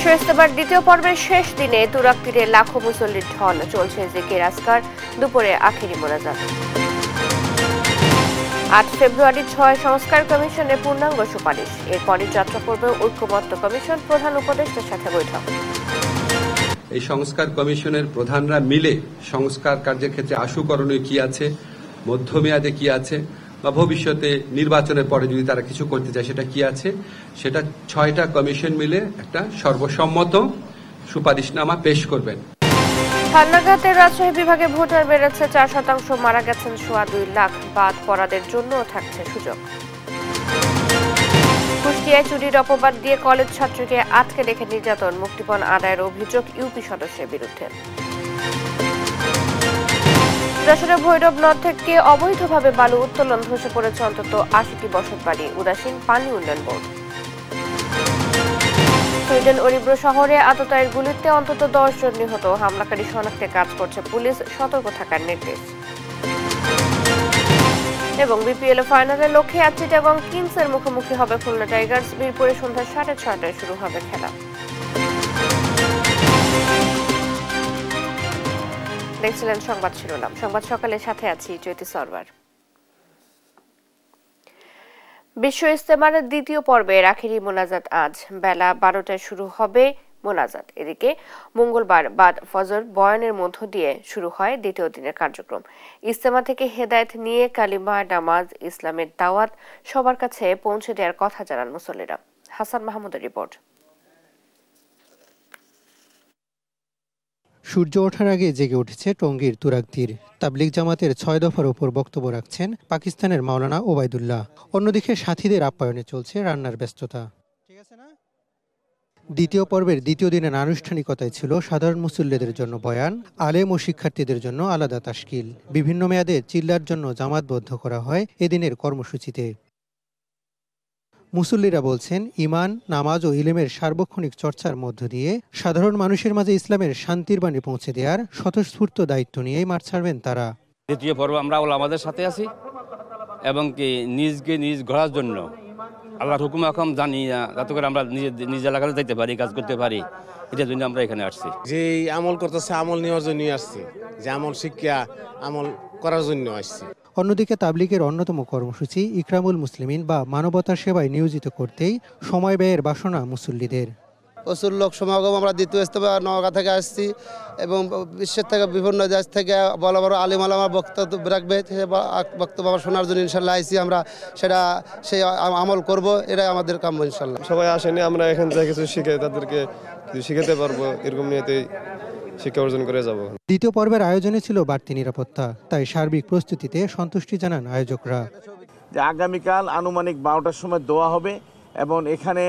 বিশ্ব ইজতেমার দ্বিতীয় পর্বের শেষ দিনে তুরাগ তীরে লাখো মুসল্লির ঢল, চলছে জিকির আজকার, দুপুরে আখেরি মোনাজাত। ৮ ফেব্রুয়ারি ৬ সংস্কার কমিশনের পূর্ণাঙ্গ সুপারিশ, এরপরই যাত্রা করবে ঐক্যমত্য কমিশন, প্রধান উপদেষ্টার সাথে বৈঠক। এই সংস্কার কমিশনের প্রধানরা মিলে সংস্কার কার্যের ক্ষেত্রে আশু করণীয় কি আছে, মধ্যমেয়াদে কি আছে, বা ভবিষ্যতে নির্বাচনের পরে যদি তারা কিছু করতে চায় সেটা কি আছে, সেটা ৬টা কমিশন মিলে একটা সর্বসম্মত সুপারিশনামা পেশ করবেন। হালনাগাদের রাজশাহী বিভাগে ভোটার বেড়েছে ৪%, মারা গেছেন ২.২ লাখ, বাদ পড়াদের জন্য থাকছে সুযোগ। কুষ্টিয়ায় চুরির অপবাদ দিয়ে কলেজ ছাত্রীকে আটকে রেখে নির্যাতন, মুক্তিপণ আদায়ের অভিযোগ ইউপি সদস্যের বিরুদ্ধে। যশোরে ভৈরব নদ থেকে অবৈধভাবে বালু উত্তোলন, ধসে পড়েছে অন্তত ৮০টি বসতবাড়ি, উদাসীন পানি উন্নয়ন বোর্ড। সুইডেন অরিব্রো শহরে আততায়ীর গুলিতে অন্তত ১০ জন নিহত, হামলাকারী শনাক্তে কাজ করছে পুলিশ, সতর্ক থাকার নির্দেশ। এবং বিপিএল ফাইনালে লক্ষ্যে আজ চিটাগং কিংসের মুখোমুখি হবে খুলনা টাইগার্স, মিরপুরে সন্ধ্যা ৬:৩০টায় শুরু হবে খেলা। দেখছিলেন সংবাদ শিরোনাম, সংবাদ সকালের সাথে আছি জ্যোতি সরওয়ার। বিশ্ব ইজতেমার দ্বিতীয় পর্বের আখেরি মোনাজাত আজ বেলা ১২টায় শুরু হবে মোনাজাত। এদিকে মঙ্গলবার বাদ ফজর বয়ানের মধ্য দিয়ে শুরু হয় দ্বিতীয় দিনের কার্যক্রম। ইজতেমা থেকে হেদায়েত নিয়ে কালিমা, নামাজ, ইসলামের দাওয়াত সবার কাছে পৌঁছে দেওয়ার কথা জানান মুসল্লিরা। হাসান মাহমুদের রিপোর্ট। সূর্য ওঠার আগে জেগে উঠেছে টঙ্গীর তুরাগ তীর। তাবলিগ জামাতের ৬ দফার ওপর বক্তব্য রাখছেন পাকিস্তানের মাওলানা ওবায়দুল্লাহ। অন্যদিকে সাথীদের আপ্যায়নে চলছে রান্নার ব্যস্ততা। দ্বিতীয় পর্বের দ্বিতীয় দিনের আনুষ্ঠানিকতায় ছিল সাধারণ মুসল্লিদের জন্য বয়ান, আলেম ও শিক্ষার্থীদের জন্য আলাদা তাশকিল। বিভিন্ন মেয়াদে চিল্লার জন্য জামাতবদ্ধ করা হয় এদিনের কর্মসূচিতে। মুসল্লিরা বলছেন, ঈমান, নামাজ ও ইলমের সার্বক্ষণিক চর্চার মধ্য দিয়ে সাধারণ মানুষের মাঝে ইসলামের শান্তির বাণী পৌঁছে দেওয়ার স্বতঃস্ফূর্ত দায়িত্ব নিয়েই মাঠ ছাড়বেন তারা। দ্বিতীয় পর্ব আমরা ওলামাদের সাথে আছি এবং কি নিজকে নিজ গড়ার জন্য আল্লাহর হুকুম এখন জানি না, যাতে করে আমরা নিজ এলাকাতে যাইতে পারি, কাজ করতে পারি, এটার জন্য আমরা এখানে আসছি। যে আমল করতেছে আমল নেওয়ার জন্যই আসছি, যে আমল শিক্ষা আমল করার জন্য আসছি। অন্যদিকে তাবলিগের অন্যতম কর্মসূচি ইকরামুল মুসলিমিন বা মানবতার সেবায় নিয়োজিত করতেই সময় ব্যয়ের বাসনা মুসল্লিদের। প্রচুর লোক সমাগম, আমরা দ্বিতীয় ইজতেমা নওগাঁ থেকে আসছি এবং বিশ্বের থেকে বিভিন্ন দেশ থেকে বড় বড় আলিম আলামা বক্তব্য রাখবে, বক্তব্য শোনার জন্য ইনশাল্লাহ আইসি আমরা, সেটা সেই আমল করব, এটাই আমাদের কাম্য ইনশাল্লাহ। সবাই আসেনি, আমরা এখান থেকে কিছু শিখে তাদেরকে শিখাতে পারবো, এরকম নিয়েতেই শিক্ষা অর্জন করে যাব। দ্বিতীয় পর্বের আয়োজনে ছিল বাড়তি নিরাপত্তা, তাই সার্বিক প্রস্তুতিতে সন্তুষ্টি জানান আয়োজকরা। যে আগামীকাল আনুমানিক 12টার সময় দোয়া হবে এবং এখানে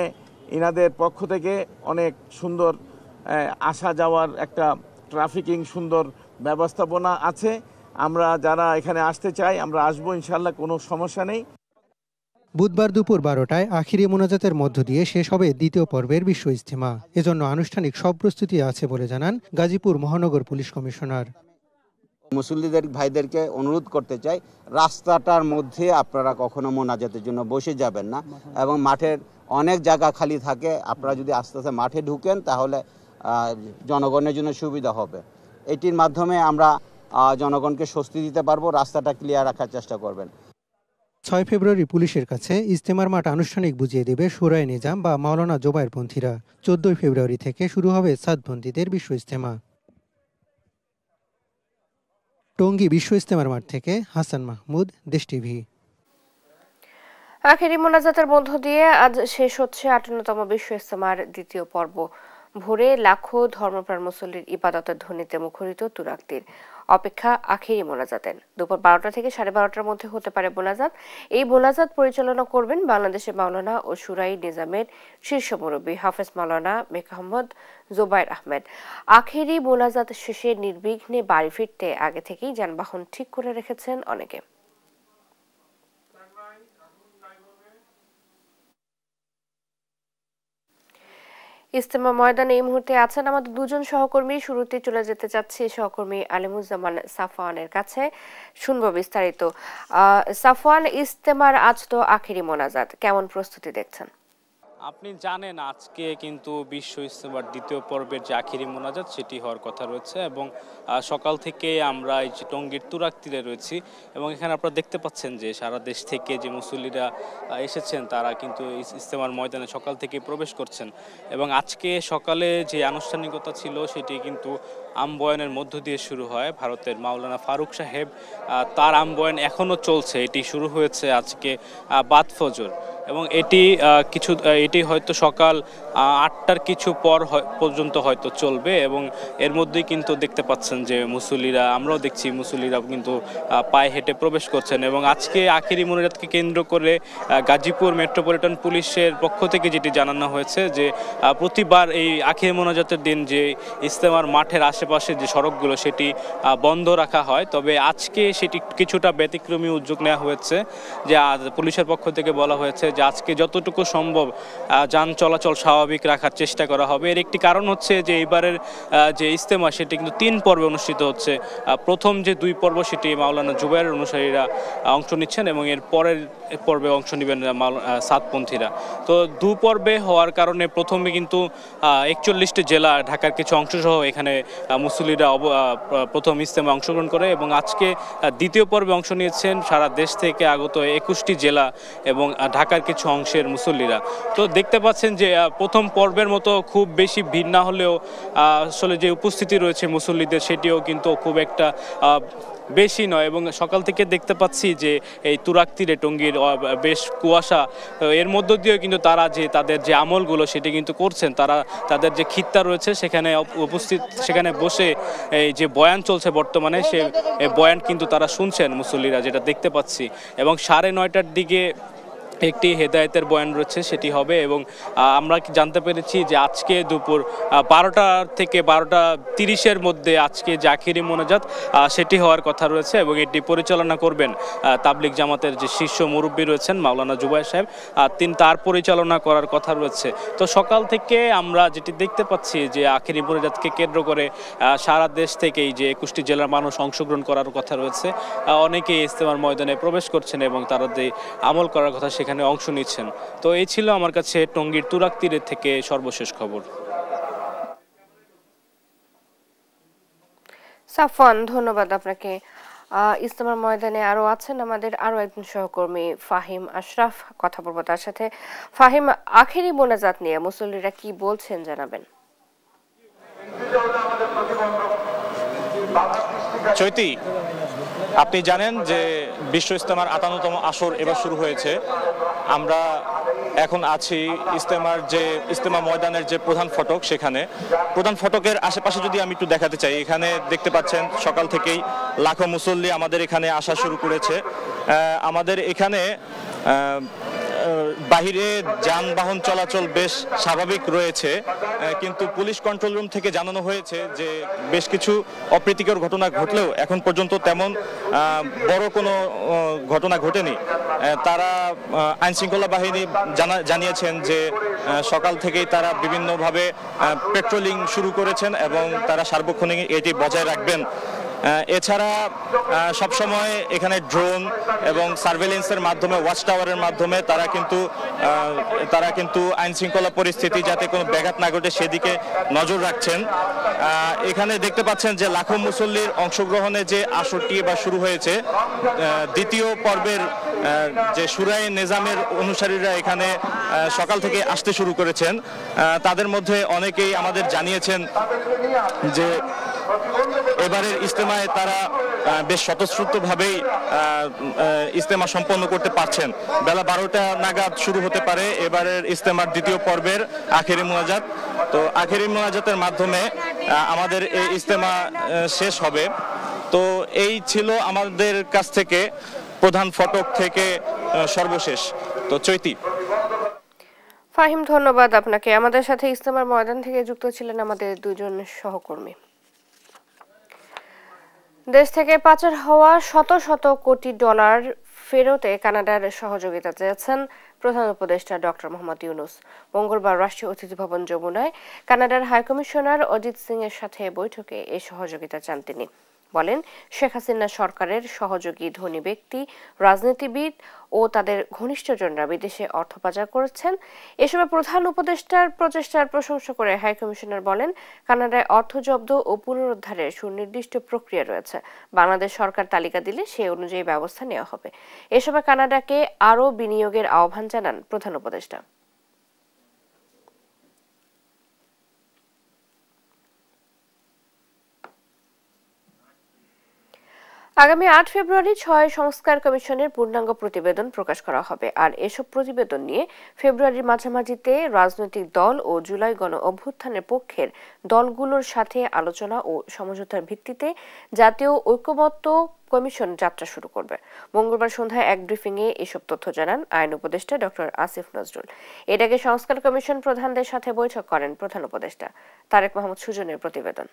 ইনাদের পক্ষ থেকে অনেক সুন্দর আসা যাওয়ার একটা ট্রাফিকিং সুন্দর ব্যবস্থাপনা আছে। আমরা যারা এখানে আসতে চাই আমরা আসবো ইনশাল্লাহ, কোনো সমস্যা নেই। বুধবার দুপুর 12টায় আখিরি মোনাজাতের মধ্য দিয়ে শেষ হবে দ্বিতীয় পর্বের বিশ্ব ইজতেমা। এজন্য আনুষ্ঠানিক সব প্রস্তুতি আছে বলে জানান গাজীপুর মহানগর পুলিশ কমিশনার। মুসল্লিদের ভাইদেরকে অনুরোধ করতে চাই, রাস্তাটার মধ্যে আপনারা কখনো মোনাজাতের জন্য বসে যাবেন না এবং মাঠের অনেক জায়গা খালি থাকে, আপনারা যদি আস্তে আস্তে মাঠে ঢুকেন তাহলে জনগণের জন্য সুবিধা হবে। এটির মাধ্যমে আমরা জনগণকে স্বস্তি দিতে পারবো, রাস্তাটা ক্লিয়ার রাখার চেষ্টা করবেন। ৬ ফেব্রুয়ারি পুলিশের কাছে ইজতেমার মাঠ আনুষ্ঠানিক বুঝিয়ে দেবে শুরায়ে নিজাম বা মাওলানা জোবায়েরপন্থীরা। ১৪ ফেব্রুয়ারি থেকে শুরু হবে সাদপন্থীদের বিশ্ব ইজতেমা। টঙ্গী বিশ্ব ইজতেমার মাঠ থেকে হাসান মাহমুদ, দেশ টিভি। আখেরি মোনাজাতের মধ্য দিয়ে আজ শেষ হচ্ছে ৫৮তম বিশ্ব ইজতেমার দ্বিতীয় পর্ব। ভোরে লাখো ধর্মপ্রাণ মুসল্লির ইবাদতের ধ্বনিতে মুখরিত তুরাগ তীর। অপেক্ষা আখেরি মোনাজাতের। দুপুর ১২টা থেকে ১২:৩০টার মধ্যে হতে পারে মোনাজাত। এই মোনাজাত পরিচালনা করবেন বাংলাদেশের মাওলানা ও শুরাই নিজামের শীর্ষ মুরব্বী হাফেজ মাওলানা মোহাম্মদ জোবায়ের আহমেদ। আখেরি মোনাজাত শেষে নির্বিঘ্নে বাড়ি ফিরতে আগে থেকেই যানবাহন ঠিক করে রেখেছেন অনেকে। ইজতেমা ময়দানে এই মুহূর্তে আছেন আমাদের দুজন সহকর্মী। শুরুতে চলে যেতে চাচ্ছি সহকর্মী আলিমুজ্জামান সাফওয়ানের কাছে, শুনবো বিস্তারিত। সাফওয়ান, ইজতেমার আজ তো আখেরি মোনাজাত, কেমন প্রস্তুতি দেখছেন? আপনি জানেন আজকে কিন্তু বিশ্ব ইজতেমার দ্বিতীয় পর্বের যে আখিরি মোনাজাত সেটি হওয়ার কথা রয়েছে এবং সকাল থেকে আমরা এই যে টঙ্গীর তুরাগ তীরে রয়েছি এবং এখানে আপনারা দেখতে পাচ্ছেন যে সারা দেশ থেকে যে মুসল্লিরা এসেছেন তারা কিন্তু ইজতেমার ময়দানে সকাল থেকে প্রবেশ করছেন এবং আজকে সকালে যে আনুষ্ঠানিকতা ছিল সেটি কিন্তু আমবয়ানের মধ্য দিয়ে শুরু হয়। ভারতের মাওলানা ফারুক সাহেব তার আমবয়ান এখনও চলছে, এটি শুরু হয়েছে আজকে বাদ ফজর এবং এটি হয়তো সকাল 8টার কিছু পর পর্যন্ত হয়তো চলবে এবং এর মধ্যেই কিন্তু দেখতে পাচ্ছেন যে মুসল্লিরা, আমরাও দেখছি মুসল্লিরা কিন্তু পায়ে হেঁটে প্রবেশ করছেন এবং আজকে আখেরি মোনাজাতকে কেন্দ্র করে গাজীপুর মেট্রোপলিটন পুলিশের পক্ষ থেকে যেটি জানানো হয়েছে যে প্রতিবার এই আখেরি মোনাজাতের দিন যে ইজতেমার মাঠের আশেপাশে যে সড়কগুলো সেটি বন্ধ রাখা হয়, তবে আজকে সেটি কিছুটা ব্যতিক্রমী উদ্যোগ নেওয়া হয়েছে যে পুলিশের পক্ষ থেকে বলা হয়েছে যে আজকে যতটুকু সম্ভব যান চলাচল স্বাভাবিক রাখার চেষ্টা করা হবে। এর একটি কারণ হচ্ছে যে এইবারের যে ইজতেমা সেটি কিন্তু 3 পর্বে অনুষ্ঠিত হচ্ছে। প্রথম যে 2 পর্ব সেটি মাওলানা জুবাইরের অনুসারীরা অংশ নিচ্ছেন এবং এর পরের পর্বে অংশ নেবেন সাতপন্থীরা। তো 2 পর্বে হওয়ার কারণে প্রথমে কিন্তু 41টি জেলা, ঢাকার কিছু অংশসহ এখানে মুসল্লিরা প্রথম ইজতেমা অংশগ্রহণ করে এবং আজকে দ্বিতীয় পর্বে অংশ নিয়েছেন সারা দেশ থেকে আগত 21টি জেলা এবং ঢাকার কিছু অংশের মুসল্লিরা। তো দেখতে পাচ্ছেন যে প্রথম পর্বের মতো খুব বেশি ভিড় না হলেও আসলে যে উপস্থিতি রয়েছে মুসল্লিদের সেটিও কিন্তু খুব একটা বেশি নয় এবং সকাল থেকে দেখতে পাচ্ছি যে এই তুরাগ তীরে টঙ্গীর বেশ কুয়াশা, এর মধ্য দিয়েও কিন্তু তারা যে তাদের যে আমলগুলো সেটি কিন্তু করছেন, তারা তাদের যে খিত্তা রয়েছে সেখানে বসে এই যে বয়ান চলছে বর্তমানে সে বয়ান কিন্তু তারা শুনছেন মুসল্লিরা, যেটা দেখতে পাচ্ছি এবং 9:30টার দিকে একটি হেদায়েতের বয়ান রয়েছে সেটি হবে এবং আমরা জানতে পেরেছি যে আজকে দুপুর 12টা থেকে 12:30-এর মধ্যে আজকে যে আখিরি মোনাজাত সেটি হওয়ার কথা রয়েছে এবং এটি পরিচালনা করবেন তাবলিগ জামাতের যে শীর্ষ মুরব্বী রয়েছেন মাওলানা জুবাইর সাহেব, তিনি তার পরিচালনা করার কথা রয়েছে। তো সকাল থেকে আমরা যেটি দেখতে পাচ্ছি যে আখিরি মোনাজাতকে কেন্দ্র করে সারা দেশ থেকেই যে 21টি জেলার মানুষ অংশগ্রহণ করার কথা রয়েছে, অনেকেই ইজতেমার ময়দানে প্রবেশ করছেন এবং তারা যে আমল করার কথা এখানে অংশ নিচ্ছেন। তো এই ছিল আমার কাছে টঙ্গীর তুরাগ তীরের থেকে সর্বশেষ খবর। সাফওয়ান, ধন্যবাদ আপনাকে। ইজতেমার ময়দানে আরো আছেন আমাদের আরো একজন সহকর্মী ফাহিম আশরাফ, কথা বলবো তার সাথে। ফাহিম, আখেরি মোনাজাত নিয়ে মুসল্লিরা কি বলছেন জানাবেন। চৈতি, আপনি জানেন যে বিশ্ব ইজতেমার 58তম আসর এবার শুরু হয়েছে। আমরা এখন আছি ইজতেমা ময়দানের যে প্রধান ফটক, সেখানে প্রধান ফটকের আশেপাশে যদি আমি একটু দেখাতে চাই, এখানে দেখতে পাচ্ছেন সকাল থেকেই লাখো মুসল্লি আমাদের এখানে আসা শুরু করেছে। আমাদের এখানে বাহিরে যানবাহন চলাচল বেশ স্বাভাবিক রয়েছে, কিন্তু পুলিশ কন্ট্রোল রুম থেকে জানানো হয়েছে যে বেশ কিছু অপ্রীতিকর ঘটনা ঘটলেও এখন পর্যন্ত তেমন বড় কোনো ঘটনা ঘটেনি। তারা আইনশৃঙ্খলা বাহিনী জানিয়েছেন যে সকাল থেকেই তারা বিভিন্নভাবে পেট্রোলিং শুরু করেছেন এবং তারা সার্বক্ষণিক এটি বজায় রাখবেন। এছাড়া সবসময় এখানে ড্রোন এবং সার্ভেলেন্সের মাধ্যমে, ওয়াচ টাওয়ারের মাধ্যমে তারা কিন্তু আইন শৃঙ্খলা পরিস্থিতি যাতে কোনো ব্যাঘাত না ঘটে সেদিকে নজর রাখছেন। এখানে দেখতে পাচ্ছেন যে লাখো মুসল্লির অংশগ্রহণে যে আসরটি এবার শুরু হয়েছে, দ্বিতীয় পর্বের যে শুরায়ে নিজামের অনুসারীরা এখানে সকাল থেকে আসতে শুরু করেছেন। তাদের মধ্যে অনেকেই আমাদের জানিয়েছেন যে এবারের ইজতেমায় তারা বেশ স্বতঃস্ফূর্তভাবেই ইজতেমা সম্পন্ন করতে পারছেন। বেলা 12টা নাগাদ শুরু হতে পারে এবারের ইজতেমার দ্বিতীয় পর্বের আখেরি মোনাজাত। তো আখেরি মোনাজাতের মাধ্যমে আমাদের এই ইজতেমা শেষ হবে। তো এই ছিল আমাদের কাছ থেকে প্রধান ফটক থেকে সর্বশেষ। তো চৈতি। ফাহিম, ধন্যবাদ আপনাকে। আমাদের সাথে ইজতেমার ময়দান থেকে যুক্ত ছিলেন আমাদের দুজন সহকর্মী। দেশ থেকে পাচার হওয়া শত শত কোটি ডলার ফেরতে কানাডার সহযোগিতা চেয়েছেন প্রধান উপদেষ্টা ডক্টর মোহাম্মদ ইউনূস। মঙ্গলবার রাষ্ট্রীয় অতিথি ভবন যমুনায় কানাডার হাইকমিশনার অজিত সিং এর সাথে বৈঠকে এই সহযোগিতা চান তিনি। বলেন, শেখ হাসিনা সরকারের সহযোগী ধনী ব্যক্তি, রাজনীতিবিদ ও তাদের ঘনিষ্ঠজনরা বিদেশে অর্থ পাচার করেছেন। এ সময় প্রধান উপদেষ্টার প্রচেষ্টার প্রশংসা করে হাইকমিশনার বলেন, কানাডায় অর্থ জব্দ ও পুনরুদ্ধারের সুনির্দিষ্ট প্রক্রিয়া রয়েছে। বাংলাদেশ সরকার তালিকা দিলে সে অনুযায়ী ব্যবস্থা নেওয়া হবে। এ সময় কানাডাকে আরও বিনিয়োগের আহ্বান জানান প্রধান উপদেষ্টা। আগামী 8 ফেব্রুয়ারি 6 সংস্কার কমিশনের পূর্ণাঙ্গ প্রতিবেদন প্রকাশ করা হবে। আর এসব প্রতিবেদন নিয়ে ফেব্রুয়ারির মাঝামাঝিতে রাজনৈতিক দল ও জুলাই গণ অভ্যুত্থানের পক্ষের দলগুলোর সাথে আলোচনা ও সমঝোতার ভিত্তিতে জাতীয় ঐকমত্য কমিশন যাত্রা শুরু করবে। মঙ্গলবার সন্ধ্যায় এক ব্রিফিংয়ে এসব তথ্য জানান আইন উপদেষ্টা ডক্টর আসিফ নজরুল। এর আগে সংস্কার কমিশন প্রধানদের সাথে বৈঠক করেন প্রধান উপদেষ্টা। তারেক মাহমুদ সুজনের প্রতিবেদন।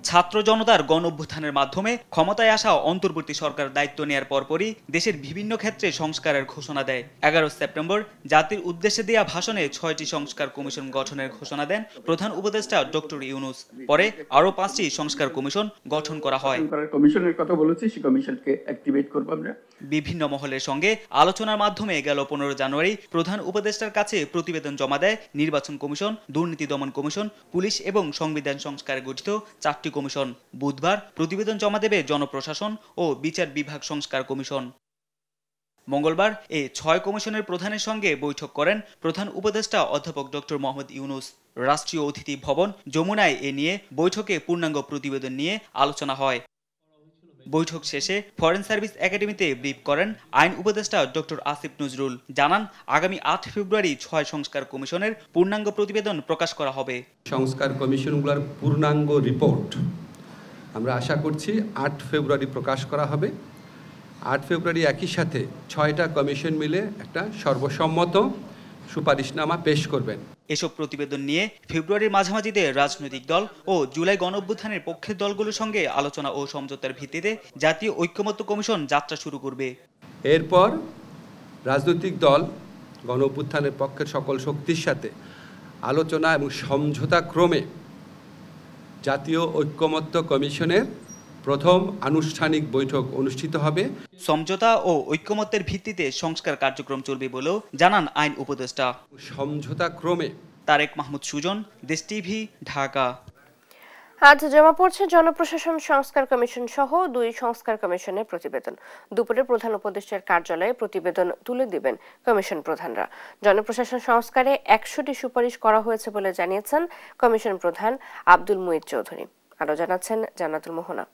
ছাত্র জনতার গণ অভ্যুত্থানের মাধ্যমে ক্ষমতায় আসা অন্তর্বর্তী সরকার দায়িত্ব নেয়ার পরপরই দেশের বিভিন্ন ক্ষেত্রে সংস্কারের ঘোষণা দেয়। 11 সেপ্টেম্বর জাতির উদ্দেশ্যে দেয়া ভাষণে 6টি সংস্কার কমিশন গঠনের ঘোষণা দেন প্রধান উপদেষ্টা ডক্টর ইউনূস। পরে আরো 5টি সংস্কার কমিশন গঠন করা হয়। কমিশনের কথা বলেছি, সেই কমিশনকে অ্যাক্টিভেট করব আমরা। বিভিন্ন মহলের সঙ্গে আলোচনার মাধ্যমে গেল 15 জানুয়ারি প্রধান উপদেষ্টার কাছে প্রতিবেদন জমা দেয় নির্বাচন কমিশন, দুর্নীতি দমন কমিশন, পুলিশ এবং সংবিধান সংস্কারে গঠিত 4টি কমিশন। বুধবার প্রতিবেদন জমা দেবে জনপ্রশাসন ও বিচার বিভাগ সংস্কার কমিশন। মঙ্গলবার এই 6 কমিশনের প্রধানের সঙ্গে বৈঠক করেন প্রধান উপদেষ্টা অধ্যাপক ডক্টর মোহাম্মদ ইউনূস। রাষ্ট্রীয় অতিথি ভবন যমুনায় এ নিয়ে বৈঠকে পূর্ণাঙ্গ প্রতিবেদন নিয়ে আলোচনা হয়। বৈঠক শেষে ফরেন সার্ভিস একাডেমিতে ব্রিফ করেন আইন উপদেষ্টা ডক্টর আসিফ নজরুল। জানান, আগামী 8 ফেব্রুয়ারি 6 সংস্কার কমিশনের পূর্ণাঙ্গ প্রতিবেদন প্রকাশ করা হবে। সংস্কার কমিশনগুলোর পূর্ণাঙ্গ রিপোর্ট আমরা আশা করছি 8 ফেব্রুয়ারি প্রকাশ করা হবে। 8 ফেব্রুয়ারি একই সাথে 6টা কমিশন মিলে একটা সর্বসম্মত সুপারিশনামা পেশ করবেন। এসব প্রতিবেদন নিয়ে ফেব্রুয়ারির মাঝামাঝিতে রাজনৈতিক দল ও জুলাই গণঅভ্যুত্থানের পক্ষের দলগুলোর সঙ্গে আলোচনা ও সমঝোতার ভিত্তিতে জাতীয় ঐকমত্য কমিশন যাত্রা শুরু করবে। এরপর রাজনৈতিক দল গণঅভ্যুত্থানের পক্ষের সকল শক্তির সাথে আলোচনা এবং সমঝোতা ক্রমে জাতীয় ঐকমত্য কমিশনের প্রথম আনুষ্ঠানিক বৈঠক অনুষ্ঠিত হবে। সমঝোতা ও ঐকমত্যের ভিত্তিতে সংস্কার কার্যক্রম চলবে বলেও জানান আইন উপদেষ্টা। সমঝোতা ক্রমে। তারেক মাহমুদ সুজন, দেশ টিভি, ঢাকা। আজ জমা পড়ছে জনপ্রশাসন সংস্কার কমিশন সহ 2 সংস্কার কমিশনের প্রতিবেদন। দুপুরে প্রধান উপদেষ্টার কার্যালয়ে প্রতিবেদন তুলে দিবেন কমিশন প্রধানরা। জনপ্রশাসন সংস্কারে 100টি সুপারিশ করা হয়েছে বলে জানিয়েছেন কমিশন প্রধান আব্দুল মুইত চৌধুরী। আরো জানাচ্ছেন জান্নাতুল মোহনা।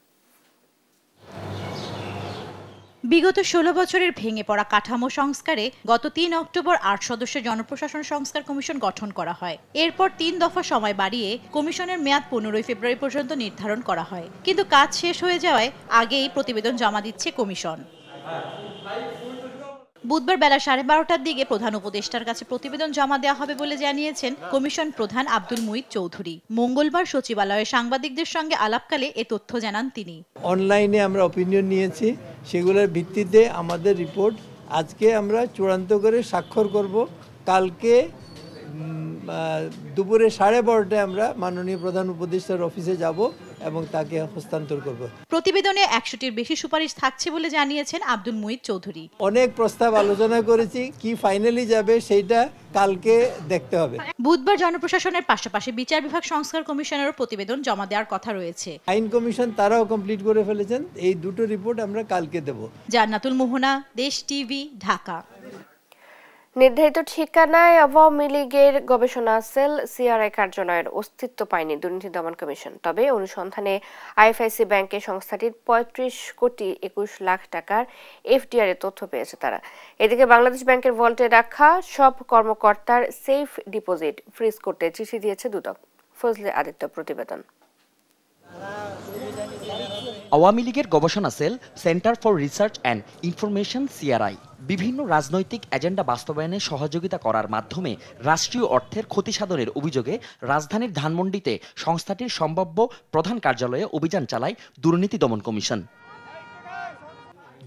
বিগত 16 বছরের ভেঙে পড়া কাঠামো সংস্কারে গত 3 অক্টোবর 8 সদস্যের জনপ্রশাসন সংস্কার কমিশন গঠন করা হয়। এরপর 3 দফা সময় বাড়িয়ে কমিশনের মেয়াদ 15 ফেব্রুয়ারি পর্যন্ত নির্ধারণ করা হয়। কিন্তু কাজ শেষ হয়ে যাওয়ায় আগেই প্রতিবেদন জমা দিচ্ছে কমিশন। বুধবার বেলা 12:30টার দিকে প্রধান উপদেষ্টার কাছে প্রতিবেদন জমা দেওয়া হবে বলে জানিয়েছেন কমিশন প্রধান আব্দুল মুইত চৌধুরী। মঙ্গলবার সচিবালয়ে সাংবাদিকদের সঙ্গে আলাপকালে এ তথ্য জানান তিনি। অনলাইনে আমরা অপিনিয়ন নিয়েছি, সেগুলোর ভিত্তিতে আমাদের রিপোর্ট আজকে আমরা চূড়ান্ত করে স্বাক্ষর করব। কালকে দুপুরে 12:30টায় আমরা মাননীয় প্রধান উপদেষ্টার অফিসে যাব এবং তাকে হস্তান্তর করব। প্রতিবেদনে 100টির বেশি সুপারিশ থাকছে বলে জানিয়েছেন আব্দুল মুইত চৌধুরী। অনেক প্রস্তাব আলোচনা করেছি, কি ফাইনালি যাবে সেইটা কালকে দেখতে হবে। বুধবার জনপ্রশাসনের পাশাপাশি বিচার বিভাগ সংস্কার কমিশনেরও প্রতিবেদন জমা দেওয়ার কথা রয়েছে। আইন কমিশন তারাও কমপ্লিট করে ফেলেছেন। এই দুটো রিপোর্ট আমরা কালকে দেব। জান্নাতুল মোহনা, দেশ টিভি, ঢাকা। নির্ধারিত ঠিকানায় আওয়ামী লীগের গবেষণা সেল সিআরআই কার্যালয়ের অস্তিত্ব পায়নি দুর্নীতি দমন কমিশন। তবে অনুসন্ধানে আইএফআইসি ব্যাংকে সংস্থাটির 35 কোটি 21 লাখ টাকার এফডিআর এর তথ্য পেয়েছে তারা। এদিকে বাংলাদেশ ব্যাংকের ভল্টে রাখা সব কর্মকর্তার সেফ ডিপোজিট ফ্রিজ করতে চিঠি দিয়েছে দুদক। ফজলে আদিত্য প্রতিবেদন। আওয়ামী লীগের গবেষণা cell centre for research and information CRI বিভিন্ন রাজনৈতিক এজেন্ডা বাস্তবায়নে সহযোগিতা করার মাধ্যমে রাষ্ট্রীয় অর্থের ক্ষতি সাধনের অভিযোগে রাজধানীর ধানমন্ডিতে সংস্থাটির সম্ভাব্য প্রধান কার্যালয়ে অভিযান চালায় দুর্নীতি দমন কমিশন।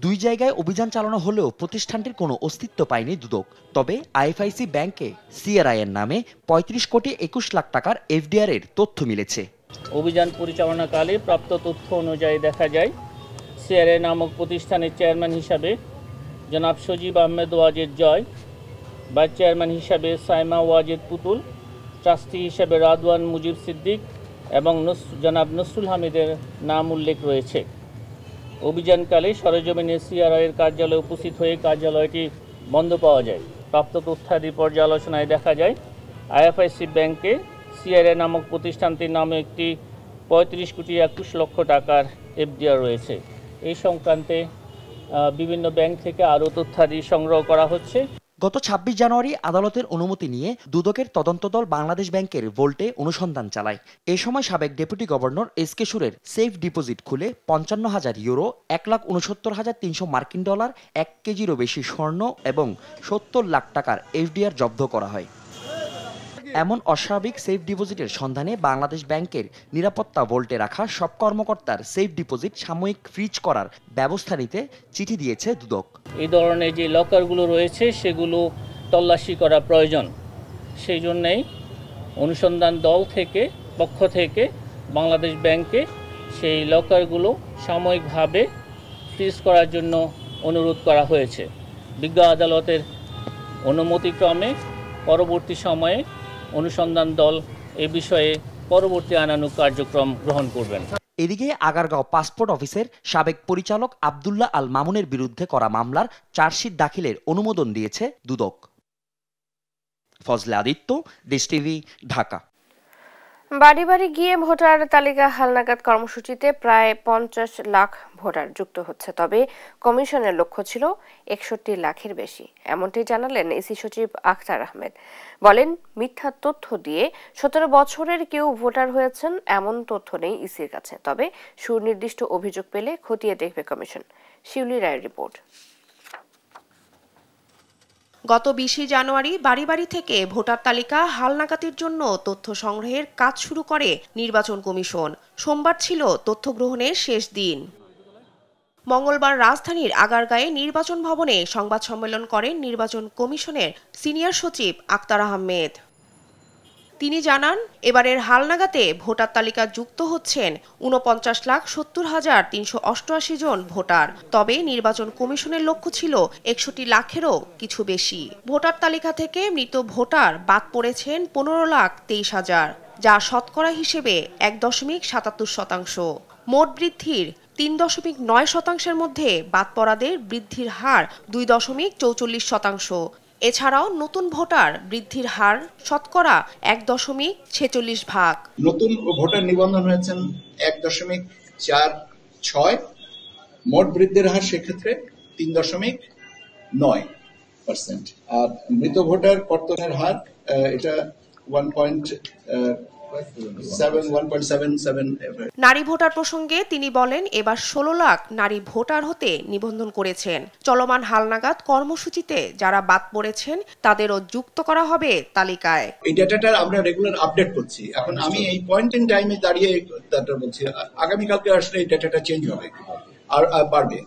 2 জায়গায় অভিযান চালানো হলেও প্রতিষ্ঠানটির কোনো অস্তিত্ব পায়নি দুদক। তবে আইএফআইসি ব্যাংকে সিআরআই এর নামে 35 কোটি 21 লাখ টাকার এফডিআর এর তথ্য মিলেছে। অভিযান পরিচালনাকালে প্রাপ্ত তথ্য অনুযায়ী দেখা যায় সিআরআই নামক প্রতিষ্ঠানের চেয়ারম্যান হিসাবে জনাব সজীব আহমেদ ওয়াজেদ জয়, ভাইস চেয়ারম্যান হিসাবে সাইমা ওয়াজেদ পুতুল, ট্রাস্টি হিসাবে রাদওয়ান মুজিব সিদ্দিক এবং জনাব নসরুল হামিদের নাম উল্লেখ রয়েছে। অভিযানকালে সরেজমিনে সিআরআইয়ের কার্যালয়ে উপস্থিত হয়ে কার্যালয়টি বন্ধ পাওয়া যায়। প্রাপ্ত তথ্যাদি পর্যালোচনায় দেখা যায় আইএফআইসি ব্যাংকে সিআরআই নামক প্রতিষ্ঠানটির নামে একটি 35,21,00,000 টাকার এফডিআর রয়েছে। এই সংক্রান্তে বিভিন্ন ব্যাংক থেকে আরও তথ্যাদি সংগ্রহ করা হচ্ছে। গত 26 জানুয়ারি আদালতের অনুমতি নিয়ে দুদকের তদন্ত দল বাংলাদেশ ব্যাংকের ভোল্টে অনুসন্ধান চালায়। এ সময় সাবেক ডেপুটি গভর্নর এসকে সুরের সেফ ডিপোজিট খুলে 55,000 ইউরো, 1,69,300 মার্কিন ডলার, 1 কেজিরও বেশি স্বর্ণ এবং 70 লাখ টাকার এফডিআর জব্দ করা হয়। এমন অস্বাভাবিক সেফ ডিপোজিটের সন্ধানে বাংলাদেশ ব্যাংকের নিরাপত্তা ভোল্টে রাখা সব কর্মকর্তার সেফ ডিপোজিট সাময়িক ফ্রিজ করার ব্যবস্থা নিতে চিঠি দিয়েছে দুদক। এই ধরনের যে লকারগুলো রয়েছে সেগুলো তল্লাশি করা প্রয়োজন। সেই জন্যেই অনুসন্ধান দল পক্ষ থেকে বাংলাদেশ ব্যাংকে সেই লকারগুলো সাময়িকভাবে ফ্রিজ করার জন্য অনুরোধ করা হয়েছে। বিজ্ঞ আদালতের অনুমতিক্রমে পরবর্তী সময়ে অনুসন্ধান দল এ বিষয়ে পরবর্তী আইনানুগ কার্যক্রম গ্রহণ করবেন। এদিকে আগারগাঁও পাসপোর্ট অফিসের সাবেক পরিচালক আব্দুল্লাহ আল মামুনের বিরুদ্ধে করা মামলার চার্জশিট দাখিলের অনুমোদন দিয়েছে দুদক। ফজলে আদিত্য, দেশ টিভি, ঢাকা। বাড়ি বাড়ি গিয়ে ভোটার তালিকা হালনাগাদ কর্মসূচিতে প্রায় 50 লাখ ভোটার যুক্ত হচ্ছে, তবে কমিশনের লক্ষ্য ছিল 61 লাখের বেশি। এমনটি জানালেন ইসি সচিব আখতার আহমেদ। বলেন, মিথ্যা তথ্য দিয়ে 17 বছরের কেউ ভোটার হয়েছেন এমন তথ্য নেই ইসির কাছে, তবে সুনির্দিষ্ট অভিযোগ পেলে খতিয়ে দেখবে কমিশন। শিউলি রায়ের রিপোর্ট। গত 20 জানুয়ারি বাড়ি বাড়ি থেকে ভোটার তালিকা হালনাগাদের জন্য তথ্য সংগ্রহের কাজ শুরু করে নির্বাচন কমিশন। সোমবার ছিল তথ্য গ্রহণের শেষ দিন। মঙ্গলবার রাজধানীর আগারগাঁয়ে নির্বাচন ভবনে সংবাদ সম্মেলন করেন নির্বাচন কমিশনের সিনিয়র সচিব আখতার আহমেদ। তিনি জানান, এবারের হালনাগাদে ভোটার তালিকা যুক্ত হচ্ছেন 49,70,388 জন ভোটার। তবে নির্বাচন কমিশনের লক্ষ্য ছিল 61 লাখেরও কিছু বেশি। ভোটার তালিকা থেকে মৃত ভোটার বাদ পড়েছেন 15,23,000, যা শতকরা হিসেবে 1.77%। মোট বৃদ্ধির 3.9% মধ্যে বাদ পড়াদের বৃদ্ধির হার 2.44%। এছাড়াও নতুন ভোটার বৃদ্ধির হার শতকরা 1.46%। নতুন ভোটার নিবন্ধন হয়েছেন 1.46, মোট বৃদ্ধির হার সেক্ষেত্রে 3.9%। আর মৃত ভোটার কর্তনের হার এটা 1.77। নারী ভোটার প্রসঙ্গে তিনি বলেন, এবার 16 লাখ নারী ভোটার হতে নিবন্ধন করেছেন। চলমান হালনাগাদ কর্মসূচিতে যারা বাদ পড়েছেন তাদেরও যুক্ত করা হবে তালিকায়। এই ডেটাটা আমরা রেগুলার আপডেট করছি। এখন আমি এই পয়েন্ট ইন টাইমে দাঁড়িয়ে বলছি, আগামীকালকে আসলে এই ডেটাটা চেঞ্জ হবে আর বাড়বে।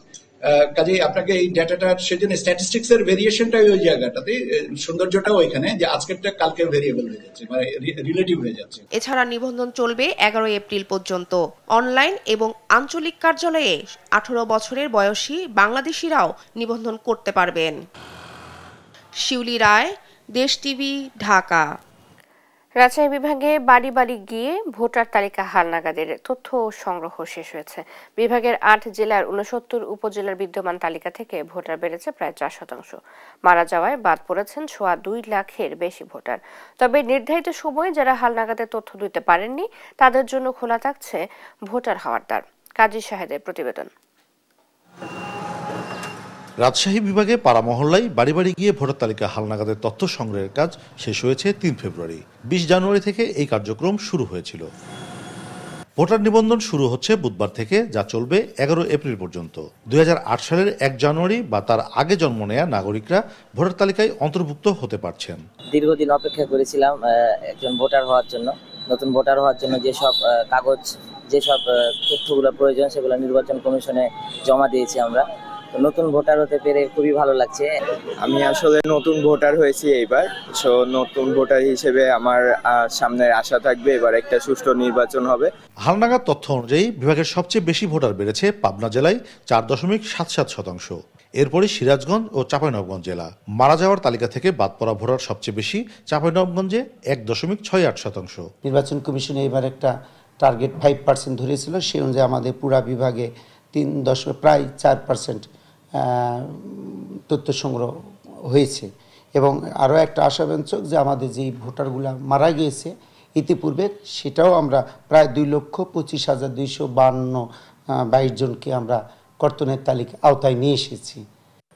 কাজেই আপনাকে এই ডেটাটা, সেজন্য স্ট্যাটিস্টিক্স এর ভেরিয়েশনটা ওই জায়গাটাতে, সৌন্দর্যটাও ওইখানে যে আজকেরটা কালকের ভেরিয়েবল হয়ে যাচ্ছে, মানে রিলেটিভ হয়ে যাচ্ছে। এছাড়া নিবন্ধন চলবে 11 এপ্রিল পর্যন্ত। অনলাইন এবং আঞ্চলিক কার্যালয়ে 18 বছরের বয়সী বাংলাদেশিরাও নিবন্ধন করতে পারবেন। শিউলি রায়, দেশ টিভি, ঢাকা। রাজশাহী বিভাগে বাড়ি বাড়ি গিয়ে ভোটার তালিকা হালনাগাদের তথ্য সংগ্রহ শেষ হয়েছে। বিভাগের 8 জেলার 69 উপজেলার বিদ্যমান তালিকা থেকে ভোটার বেড়েছে প্রায় 4%। মারা যাওয়ায় বাদ পড়েছেন 2.25 লাখের বেশি ভোটার। তবে নির্ধারিত সময়ে যারা হালনাগাদের তথ্য দিতে পারেননি তাদের জন্য খোলা থাকছে ভোটার হওয়ার দ্বার। কাজী শাহেদের প্রতিবেদন। রাজশাহী বিভাগে পাড়া মহল্লায় বাড়ি বাড়ি গিয়ে ভোটার তালিকা হালনাগাদের তথ্য সংগ্রহের কাজ শেষ হয়েছে 3 ফেব্রুয়ারি। 20 জানুয়ারি থেকে এই কার্যক্রম শুরু হয়েছিল। ভোটার নিবন্ধন শুরু হচ্ছে বুধবার থেকে, যা চলবে 11 এপ্রিল পর্যন্ত। 2008 সালের 1 জানুয়ারি বা তার আগে জন্ম নেয়া নাগরিকরা ভোটার তালিকায় অন্তর্ভুক্ত হতে পারছেন। দীর্ঘদিন অপেক্ষা করেছিলাম একজন ভোটার হওয়ার জন্য। নতুন ভোটার হওয়ার জন্য যেসব কাগজ, যেসব তথ্যগুলো প্রয়োজন সেগুলো নির্বাচন কমিশনে জমা দিয়েছি আমরা। নতুন ভোটার হতে পেরে খুবই ভালো লাগছে। আমি আসলে নতুন ভোটার হয়েছি এইবার, সো নতুন ভোটার হিসেবে আমার সামনে আশা থাকবে এবার একটা সুষ্ঠু নির্বাচন হবে। হালনাগাদ তথ্য অনুযায়ী বিভাগের সবচেয়ে বেশি ভোটার বেড়েছে পাবনা জেলায় 4.77%। এরপরই সিরাজগঞ্জ ও চাঁপাইনবাবগঞ্জ জেলা। মারা যাওয়ার তালিকা থেকে বাদ পড়া ভোটার সবচেয়ে বেশি চাঁপাইনবাবগঞ্জে 1.68%। নির্বাচন কমিশন এবার একটা টার্গেট 5% ধরেছিল, সেই অনুযায়ী আমাদের পুরা বিভাগে প্রায় 4% তথ্য সংগ্রহ হয়েছে। এবং আরও একটা আশাব্যঞ্জক যে আমাদের যেই ভোটারগুলো মারা গিয়েছে ইতিপূর্বে, সেটাও আমরা প্রায় 2,25,252 জনকে আমরা কর্তনের তালিকা আওতায় নিয়ে এসেছি।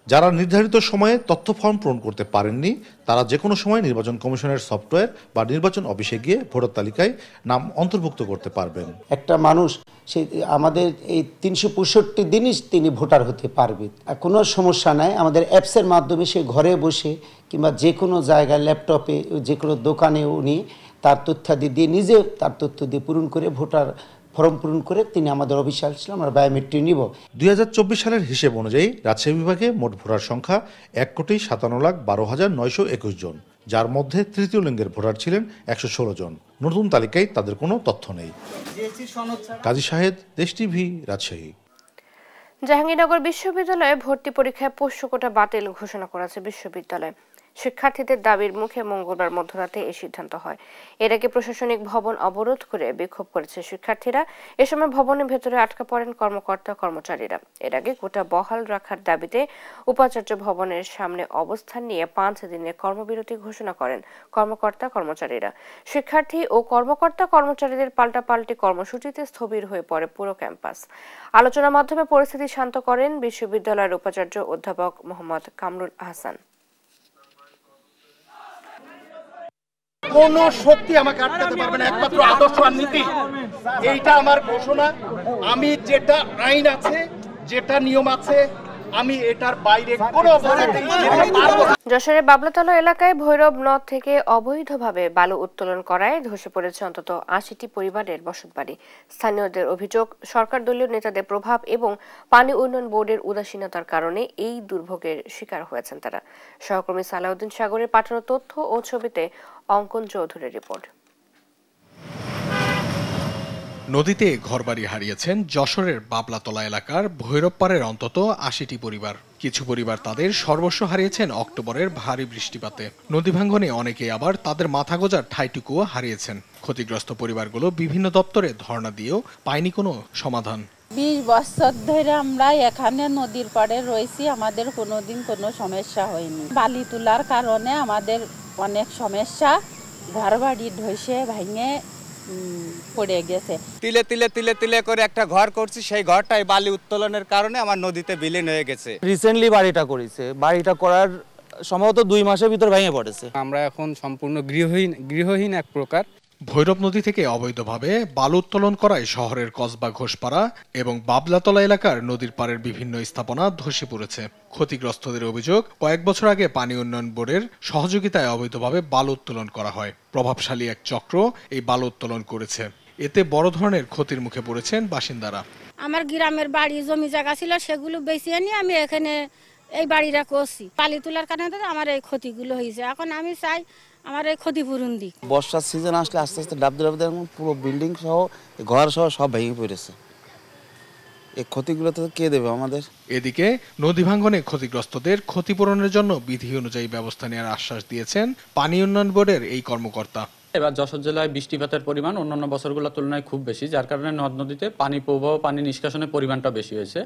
যারা নির্ধারিত সময়ে তথ্য ফর্ম পূরণ করতে পারেননি তারা যে কোনো সময় নির্বাচন কমিশনের সফটওয়্যার বা নির্বাচন অফিসে গিয়ে ভোটার তালিকায় নাম অন্তর্ভুক্ত করতে পারবেন। একটা মানুষ সেই আমাদের এই 365 দিনই তিনি ভোটার হতে পারবে, কোনো সমস্যা নাই। আমাদের অ্যাপসের মাধ্যমে সে ঘরে বসে কিংবা যে কোনো জায়গায় ল্যাপটপে যে কোনো দোকানে উনি তার তথ্যাদি দিয়ে নিজে তার তথ্য দিয়ে পূরণ করে ভোটার ফর্ম পূরণ করে তিনি আমাদের অফিসে আসলে আমরা বায়োমেট্রিক নিব। 2024 সালের হিসেব অনুযায়ী রাজশাহী বিভাগে মোট ভোটার সংখ্যা 1,57,12,921 জন, যার মধ্যে তৃতীয় লিঙ্গের ভোটার ছিলেন 116 জন। নতুন তালিকায় তাদের কোনো তথ্য নেই। কাজী শাহেদ, দেশ টিভি, রাজশাহী। জাহাঙ্গীরনগর বিশ্ববিদ্যালয়ে ভর্তি পরীক্ষায় পোষ্যকোটা বাতিল ঘোষণা করেছে বিশ্ববিদ্যালয়। শিক্ষার্থীদের দাবির মুখে মঙ্গলবার মধ্যরাতে এই সিদ্ধান্ত হয়। এর আগে প্রশাসনিক ভবন অবরোধ করে বিক্ষোভ করেছে শিক্ষার্থীরা। এ সময় ভবনের ভেতরে আটকা পড়েন কর্মকর্তা কর্মচারীরা। এর আগে কোটা বহাল রাখার দাবিতে উপাচার্য ভবনের সামনে অবস্থান নিয়ে 5 দিনের কর্মবিরতি ঘোষণা করেন কর্মকর্তা কর্মচারীরা। শিক্ষার্থী ও কর্মকর্তা কর্মচারীদের পাল্টাপাল্টি কর্মসূচিতে স্থবির হয়ে পড়ে পুরো ক্যাম্পাস। আলোচনার মাধ্যমে পরিস্থিতি শান্ত করেন বিশ্ববিদ্যালয়ের উপাচার্য অধ্যাপক মোহাম্মদ কামরুল আহসান। কোন শক্তি আমাকে আটকাতে পারবে না, একমাত্র আদর্শ আর নীতি। এইটা আমার ঘোষণা। আমি যেটা আইন আছে, যেটা নিয়ম আছে, আমি এটার বাইরে কোনো অবস্থাতেই যেতে পারবো না। যশোরের বাবলাতলা এলাকায় ভৈরব নদ থেকে অবৈধভাবে বালু উত্তোলন করায় ধসে পড়েছে অন্তত 80টি পরিবারের বসতবাড়ি। স্থানীয়দের অভিযোগ, সরকার দলীয় নেতাদের প্রভাব এবং পানি উন্নয়ন বোর্ডের উদাসীনতার কারণে এই দুর্ভোগের শিকার হয়েছেন তারা। সহকর্মী সালাউদ্দিন সাগরের পাঠানো তথ্য ও ছবিতে অঙ্কন চৌধুরীর রিপোর্ট। নদীতে ঘরবাড়ি হারিয়েছেন যশোরের বাবলাতলা এলাকার ভৈরবপাড়ের অন্তত 80টি পরিবার। কিছু পরিবার তাদের সর্বস্ব হারিয়েছেন অক্টোবরের ভারী বৃষ্টিপাতে। নদী ভাঙ্গনে অনেকে আবার তাদের মাথা গোঁজার ঠাঁইটুকুও হারিয়েছেন। ক্ষতিগ্রস্ত পরিবারগুলো বিভিন্ন দপ্তরে ধর্ণা দিয়েও পায়নি কোনো সমাধান। 20 বছর ধরে আমরা এখানে নদীর পাড়ে রয়েছি, আমাদের কোনোদিন কোনো সমস্যা হয়নি। বালি তোলার কারণে আমাদের অনেক সমস্যা, ঘরবাড়ি ধসে ভেঙে পড়ে গেছে। তিলে তিলে তিলে তিলে করে একটা ঘর করছি, সেই ঘরটাই বালি উত্তোলনের কারণে আমার নদীতে বিলীন হয়ে গেছে। রিসেন্টলি বাড়িটা করেছে, বাড়িটা করার সম্ভবত 2 মাসের ভিতর ভেঙে পড়েছে। আমরা এখন সম্পূর্ণ গৃহহীন এক প্রকার। ভৈরব নদী থেকে অবৈধভাবে বালু উত্তোলন করায় শহরের কসবা ঘোষপাড়া এবং বাবলাতলা এলাকার নদীর পাড়ের বিভিন্ন স্থাপনা ধসে পড়েছে। ক্ষতিগ্রস্তদের অভিযোগ, কয়েক বছর আগে পানি উন্নয়ন বোর্ডের সহযোগিতায় অবৈধভাবে বালু উত্তোলন করা হয়। প্রভাবশালী এক চক্র এই বালু উত্তোলন করেছে। এতে বড় ধরনের ক্ষতির মুখে পড়েছেন বাসিন্দারা। আমার গ্রামের বাড়ি জমি জায়গা ছিল, সেগুলো বেশি নিয়ে আমি এখানে এই বাড়িটা করছি। বালি তোলার কারণে আমার এই ক্ষতিগুলো হয়েছে। এখন আমি চাই আমার এই ক্ষতিপূরণ দিক। বর্ষার সিজন আসলে আস্তে আস্তে ডাবদে ডাবদে পুরো বিল্ডিং সহ ঘর সহ সব ভেঙে পড়েছে। এই ক্ষতিগুলো তো কে দেবে আমাদের? এদিকে নদী ভাঙ্গনে ক্ষতিগ্রস্তদের ক্ষতিপূরণের জন্য বিধি অনুযায়ী ব্যবস্থা নেওয়ার আশ্বাস দিয়েছেন পানি উন্নয়ন বোর্ডের এই কর্মকর্তা। এবার যশোর জেলায় বৃষ্টিপাতের পরিমাণ অন্যান্য বছরগুলোর তুলনায় খুব বেশি, যার কারণে নদ নদীতে পানি প্রবাহ, পানি নিষ্কাশনের পরিমাণটা বেশি হয়েছে।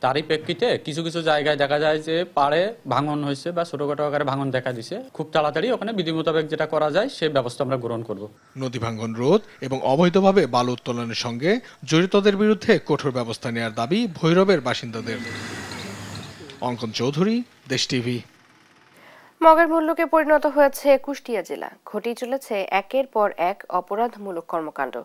তারই প্রেক্ষিতে কিছু কিছু জায়গায় দেখা যায় যে পাড়ে ভাঙন হয়েছে বা ছোটখাটো আকারে ভাঙন দেখা দিছে। খুব তাড়াতাড়ি ওখানে বিধি মোতাবেক যেটা করা যায় সেই ব্যবস্থা আমরা গ্রহণ করব। নদী ভাঙ্গন রোধ এবং অবৈধভাবে বালু উত্তোলনের সঙ্গে জড়িতদের বিরুদ্ধে কঠোর ব্যবস্থা নেওয়ার দাবি ভৈরবের বাসিন্দাদের। অঙ্কন চৌধুরী, দেশ টিভি। মগের মূল্যকে পরিণত হয়েছে কুষ্টিয়া জেলা। ঘটেই চলেছে একের পর এক অপরাধমূলক কর্মকাণ্ড।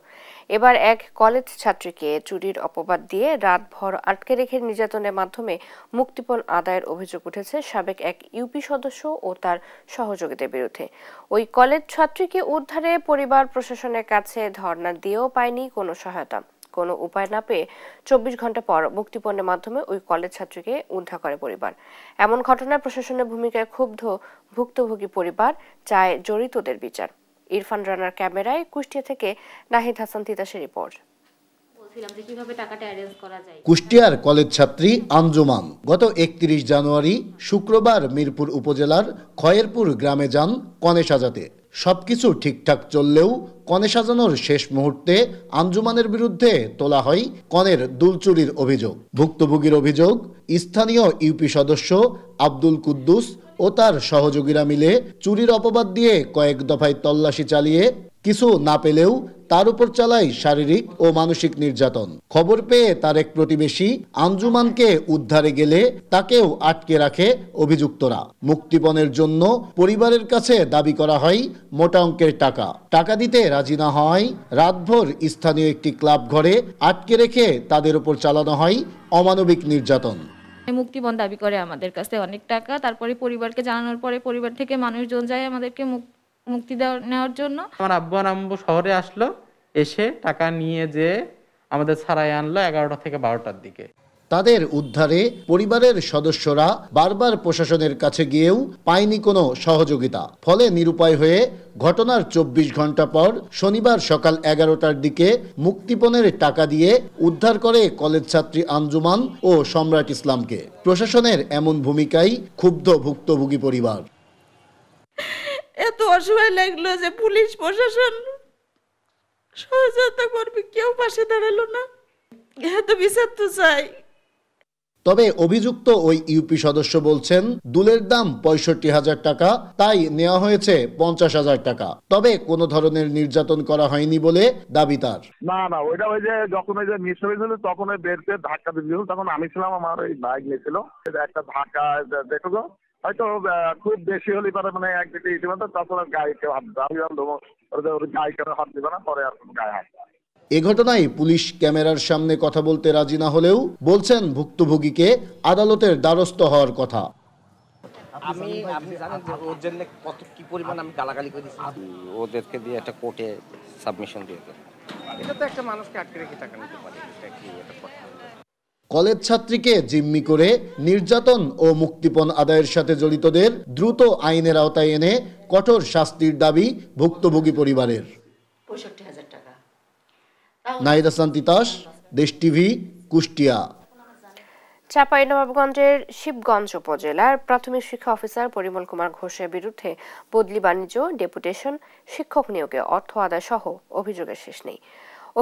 এবার এক কলেজ ছাত্রীকে চুরির অপবাদ দিয়ে রাতভর আটকে রেখে নির্যাতনের মাধ্যমে মুক্তিপণ আদায়ের অভিযোগ উঠেছে সাবেক এক ইউপি সদস্য ও তার সহযোগীদের বিরুদ্ধে। ওই কলেজ ছাত্রীকে উদ্ধারে পরিবার প্রশাসনের কাছে ধর্ণা দিয়েও পায়নি কোনো সহায়তা। কোনো উপায় না পেয়ে 24 ঘন্টা পর মুক্তিপণের মাধ্যমে ওই কলেজ ছাত্রীকে উদ্ধার করে পরিবার। এমন ঘটনায় প্রশাসনের ভূমিকায় ক্ষুব্ধ ভুক্তভোগী পরিবার চায় জড়িতদের বিচার। ইরফান রানার ক্যামেরায় কুষ্টিয়া থেকে নাহিদ হাসান তিতাসের রিপোর্ট। কুষ্টিয়ার কলেজ ছাত্রী আঞ্জুমান গত 31 জানুয়ারি শুক্রবার মিরপুর উপজেলার খয়েরপুর গ্রামে যান কনে সাজাতে। সবকিছু ঠিকঠাক চললেও কনে সাজানোর শেষ মুহূর্তে আঞ্জুমানের বিরুদ্ধে তোলা হয় কনের দুলচুরির অভিযোগ। ভুক্তভোগীর অভিযোগ, স্থানীয় ইউপি সদস্য আব্দুল কুদ্দুস ও তার সহযোগীরা মিলে চুরির অপবাদ দিয়ে কয়েক দফায় তল্লাশি চালিয়ে কিছু না পেলেও তার উপর চালায় শারীরিক ও মানসিক নির্যাতন। খবর পেয়ে তার এক প্রতিবেশী আঞ্জুমানকে উদ্ধারে গেলে তাকেও আটকে রাখে অভিযুক্তরা। মুক্তিপণের জন্য পরিবারের কাছে দাবি করা হয় মোটা অঙ্কের টাকা। টাকা দিতে রাজি না হওয়ায় রাতভর স্থানীয় একটি ক্লাব ঘরে আটকে রেখে তাদের উপর চালানো হয় অমানবিক নির্যাতন। মুক্তিপণ দাবি করে আমাদের কাছে অনেক টাকা। তারপরে পরিবারকে জানানোর পরে পরিবার থেকে মানুষজন যায় আমাদেরকে মুক্তি নেওয়ার জন্য। আমার আব্বু শহরে আসলো, এসে টাকা নিয়ে যে আমাদের ছাড়াই আনলো 11টা থেকে 12টার দিকে। তাদের উদ্ধারে পরিবারের সদস্যরা বারবার প্রশাসনের কাছে গিয়েও পায়নি কোনো সহযোগিতা। ফলে নিরুপায় হয়ে ঘটনার 24 ঘন্টা পর শনিবার সকাল 11টার দিকে মুক্তিপণের টাকা দিয়ে উদ্ধার করে কলেজ ছাত্রী আঞ্জুমান ও সম্রাট ইসলামকে। প্রশাসনের এমন ভূমিকায় ক্ষুব্ধ ভুক্তভোগী পরিবার। এত অসহায় লাগলো যে পুলিশ প্রশাসন সহযোগিতা করবে, কেউ পাশে দাঁড়ালো না। এত বিচার তো চাই। তবে অভিযুক্ত ওই ইউপি সদস্য বলছেন দুলের দাম 65,000 টাকা, তাই নেওয়া হয়েছে 50,000 টাকা। তবে কোনো ধরনের নির্যাতন করা হয়নি বলে দাবি তার। না ওইটা ওই যে যখন ওই যে মিস হয়েছিল তখন ওই বেরকে ধাক্কা দিয়েছিল, তখন আমি ছিলাম, আমার ওই বাইক নিয়েছিল, একটা ধাক্কা দেখো হয়তো খুব বেশি হলে পারে, মানে একদিকে ইতিমধ্যে তাছাড়া গায়ে কেউ হাত দেবে, আমি গায়ে কেউ হাত দিবে না, পরে আর কোনো গায়ে হাত। এ ঘটনায় পুলিশ ক্যামেরার সামনে কথা বলতে রাজি না হলেও বলছেন ভুক্তভোগীকে আদালতের দ্বারস্থ হওয়ার কথা। আপনি জানেন যে ওর জন্য কত কি পরিমাণ আমি গালাগালি করেছি, ওদেরকে দিয়ে একটা কোর্টে সাবমিশন দিয়ে দেন। এটা তো একটা মানুষকে আটকে রেখে টাকা নিতে পারে, এটা কি এটা কলেজ ছাত্রীকে জিম্মি করে নির্যাতন ও মুক্তিপণ আদায়ের সাথে জড়িতদের দ্রুত আইনের আওতায় এনে কঠোর শাস্তির দাবি ভুক্তভোগী পরিবারের। 65,000 টাকা। নাহিদ হাসান তিতাস, দেশ টিভি, কুষ্টিয়া। চাঁপাইনবাবগঞ্জের শিবগঞ্জ উপজেলার প্রাথমিক শিক্ষা অফিসার পরিমল কুমার ঘোষের বিরুদ্ধে বদলি বাণিজ্য, ডেপুটেশন, শিক্ষক নিয়োগে অর্থ আদায় সহ অভিযোগের শেষ নেই।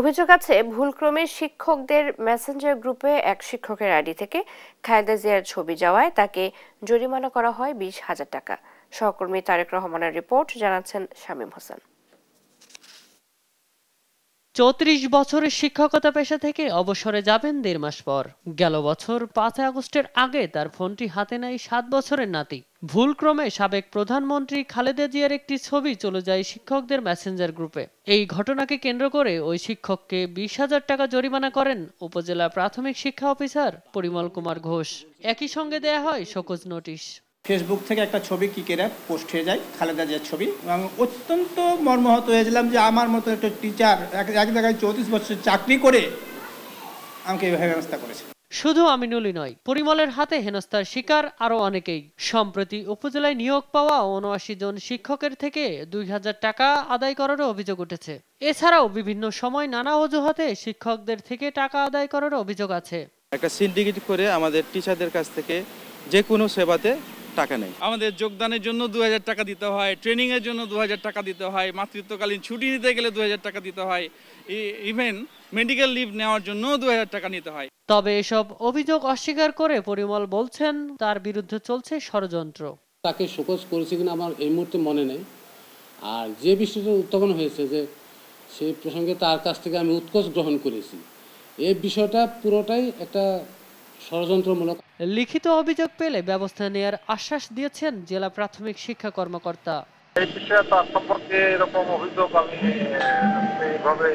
অভিযোগ আছে ভুলক্রমে শিক্ষকদের মেসেঞ্জার গ্রুপে এক শিক্ষকের আইডি থেকে খালেদা জিয়ার ছবি যাওয়ায় তাকে জরিমানা করা হয় 20,000 টাকা। সহকর্মী তারেক রহমানের রিপোর্ট, জানাচ্ছেন শামীম হোসেন। 34 বছরের শিক্ষকতা পেশা থেকে অবসরে যাবেন 1.5 মাস পর। গেল বছর 5 আগস্টের আগে তার ফোনটি হাতে নেয় 7 বছরের নাতি। ভুলক্রমে সাবেক প্রধানমন্ত্রী খালেদা জিয়ার একটি ছবি চলে যায় শিক্ষকদের মেসেঞ্জার গ্রুপে। এই ঘটনাকে কেন্দ্র করে ওই শিক্ষককে 20,000 টাকা জরিমানা করেন উপজেলা প্রাথমিক শিক্ষা অফিসার পরিমল কুমার ঘোষ। একই সঙ্গে দেয়া হয় শোকজ নোটিশ। ফেসবুক থেকে একটা ছবি কি করে পোস্ট হয়ে যায়, খালেদা জিয়ার ছবি। আমি অত্যন্ত মর্মাহত হয়েছিলাম যে আমার মতো একটা টিচার এক জায়গায় 34 বছর চাকরি করে আমাকে এইভাবে ব্যবস্থা করেছে। শুধু আমিনুলই নয়, পরিমলের হাতে হেনস্থার শিকার আরো অনেকেই। সম্প্রতি উপজেলায় নিয়োগ পাওয়া 79 জন শিক্ষকের থেকে 2,000 টাকা আদায় করারও অভিযোগ উঠেছে। এছাড়াও বিভিন্ন সময় নানা অজুহাতে শিক্ষকদের থেকে টাকা আদায় করার অভিযোগ আছে। একটা সিন্ডিকেট করে আমাদের টিচারদের কাছ থেকে যে কোনো সেবাতে টাকা নেই। আমাদের যোগদানের জন্য 2,000 টাকা দিতে হয়, ট্রেনিং এর জন্য 2,000 টাকা দিতে হয়, মাতৃত্বকালীন ছুটি নিতে গেলে 2,000 টাকা দিতে হয়, ইভেন মেডিকেল লিভ নেওয়ার জন্য 2,000 টাকা নিতে হয়। তবে এসব অভিযোগ অস্বীকার করে পরিমল বলছেন তার বিরুদ্ধে চলছে ষড়যন্ত্র। তাকে শোকজ করেছে কিনা আমার এই মুহূর্তে মনে নেই। আর যে বিষয়টা উত্থাপন হয়েছে যে সেই প্রসঙ্গে তার কাছ থেকে আমি উৎকোচ গ্রহণ করেছি, এই বিষয়টা পুরোটাই একটা ষড়যন্ত্রমূলক। লিখিত অভিযোগ পেলে ব্যবস্থা নেওয়ার আশ্বাস দিয়েছেন জেলা প্রাথমিক শিক্ষা কর্মকর্তা। এই বিষয়ে তার সম্পর্কে এরকম অভিযোগ আমি এইভাবে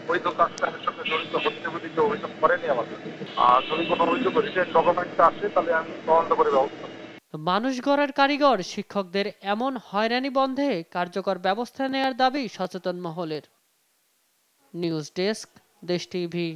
বৈধ কাজের সঙ্গে জড়িত হচ্ছে বলে কেউ অভিযোগ করেনি আমাকে। আর যদি কোনো অভিযোগ রিটেন ডকুমেন্ট আসে তাহলে আমি তদন্ত করে ব্যবস্থা। মানুষ গড়ার কারিগর শিক্ষকদের এমন হয়রানি বন্ধে কার্যকর ব্যবস্থা নেওয়ার দাবি সচেতন মহলের। নিউজ ডেস্ক, দেশ টিভি।